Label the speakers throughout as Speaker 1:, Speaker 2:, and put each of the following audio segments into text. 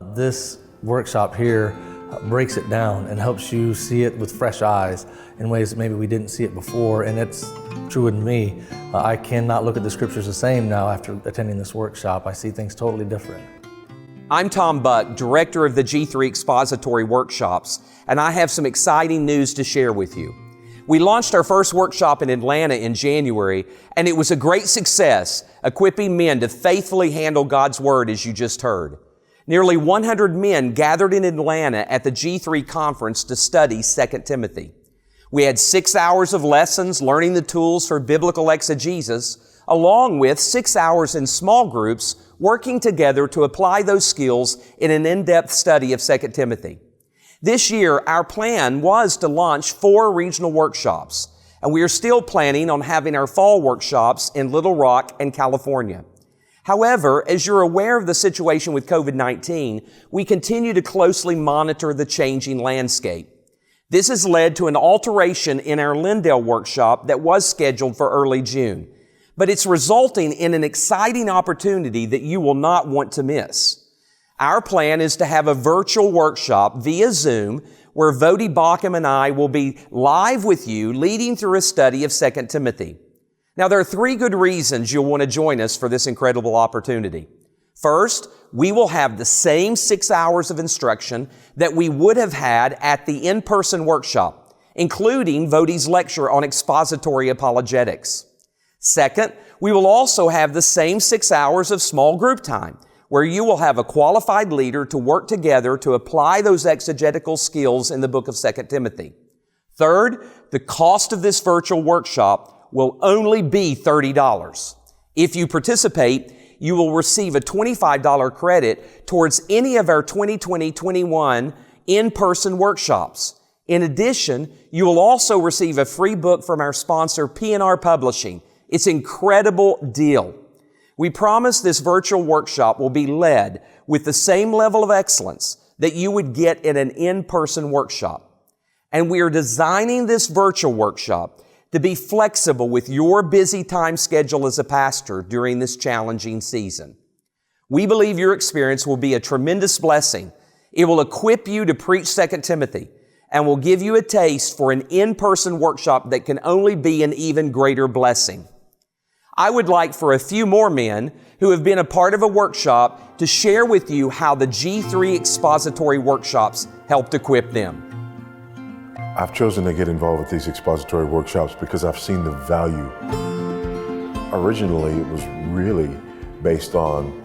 Speaker 1: This workshop here breaks it down and helps you see it with fresh eyes in ways that maybe we didn't see it before, and it's true in me. I cannot look at the scriptures the same now after attending this workshop. I see things totally different.
Speaker 2: I'm Tom Buck, director of the G3 Expository Workshops, and I have some exciting news to share with you. We launched our first workshop in Atlanta in January, and it was a great success, equipping men to faithfully handle God's Word, as you just heard. Nearly 100 men gathered in Atlanta at the G3 conference to study 2 Timothy. We had 6 hours of lessons learning the tools for biblical exegesis, along with 6 hours in small groups working together to apply those skills in an in-depth study of 2 Timothy. This year, our plan was to launch 4 regional workshops, and we are still planning on having our fall workshops in Little Rock and California. However, as you're aware of the situation with COVID-19, we continue to closely monitor the changing landscape. This has led to an alteration in our Lindale workshop that was scheduled for early June, but it's resulting in an exciting opportunity that you will not want to miss. Our plan is to have a virtual workshop via Zoom where Voddie Baucham and I will be live with you leading through a study of 2 Timothy. Now, there are 3 good reasons you'll want to join us for this incredible opportunity. First, we will have the same 6 hours of instruction that we would have had at the in-person workshop, including Voddie's lecture on expository apologetics. Second, we will also have the same 6 hours of small group time, where you will have a qualified leader to work together to apply those exegetical skills in the book of 2 Timothy. Third, the cost of this virtual workshop will only be $30. If you participate, you will receive a $25 credit towards any of our 2020-21 in-person workshops. In addition, you will also receive a free book from our sponsor, P&R Publishing. It's an incredible deal. We promise this virtual workshop will be led with the same level of excellence that you would get in an in-person workshop. And we are designing this virtual workshop to be flexible with your busy time schedule as a pastor during this challenging season. We believe your experience will be a tremendous blessing. It will equip you to preach 2 Timothy and will give you a taste for an in-person workshop that can only be an even greater blessing. I would like for a few more men who have been a part of a workshop to share with you how the G3 Expository Workshops helped equip them.
Speaker 3: I've chosen to get involved with these expository workshops because I've seen the value. Originally, it was really based on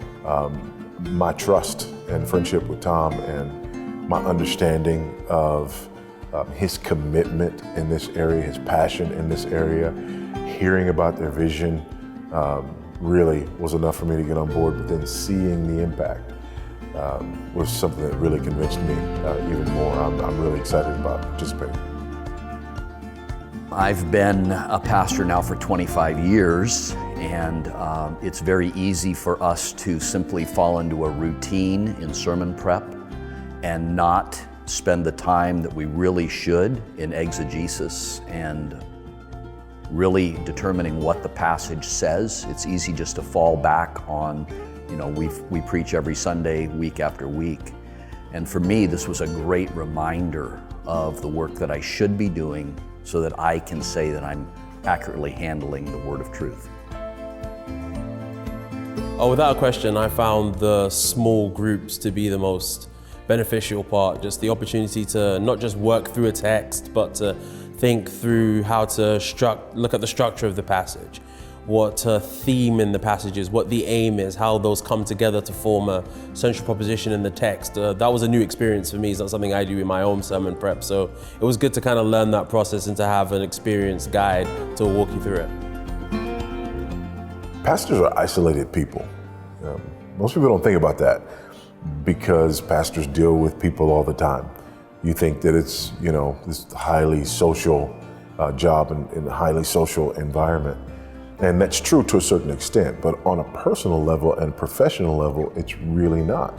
Speaker 3: my trust and friendship with Tom and my understanding of his commitment in this area, his passion in this area. Hearing about their vision really was enough for me to get on board, but then seeing the impact was something that really convinced me even more. I'm really excited about participating.
Speaker 4: I've been a pastor now for 25 years, and it's very easy for us to simply fall into a routine in sermon prep and not spend the time that we really should in exegesis and really determining what the passage says. It's easy just to fall back on, we preach every Sunday, week after week. And for me, this was a great reminder of the work that I should be doing so that I can say that I'm accurately handling the word of truth.
Speaker 5: Oh, without a question, I found the small groups to be the most beneficial part. Just the opportunity to not just work through a text, but to think through how to look at the structure of the passage, what theme in the passage is, what the aim is, how those come together to form a central proposition in the text. That was a new experience for me. It's not something I do in my own sermon prep. So it was good to kind of learn that process and to have an experienced guide to walk you through it.
Speaker 3: Pastors are isolated people. Most people don't think about that because pastors deal with people all the time. You think that it's, this highly social job in a highly social environment. And that's true to a certain extent, but on a personal level and professional level, it's really not.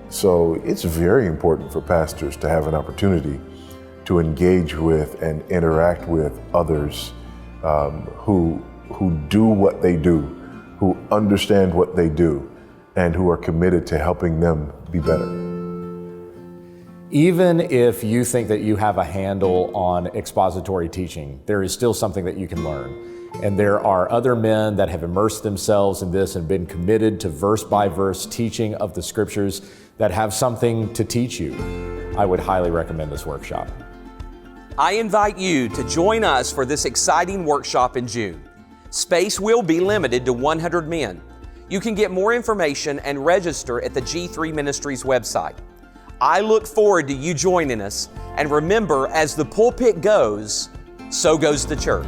Speaker 3: So it's very important for pastors to have an opportunity to engage with and interact with others who do what they do, who understand what they do, and who are committed to helping them be better.
Speaker 6: Even if you think that you have a handle on expository teaching, there is still something that you can learn. And there are other men that have immersed themselves in this and been committed to verse by verse teaching of the scriptures that have something to teach you. I would highly recommend this workshop.
Speaker 2: I invite you to join us for this exciting workshop in June. Space will be limited to 100 men. You can get more information and register at the G3 Ministries website. I look forward to you joining us, and remember, as the pulpit goes, so goes the church.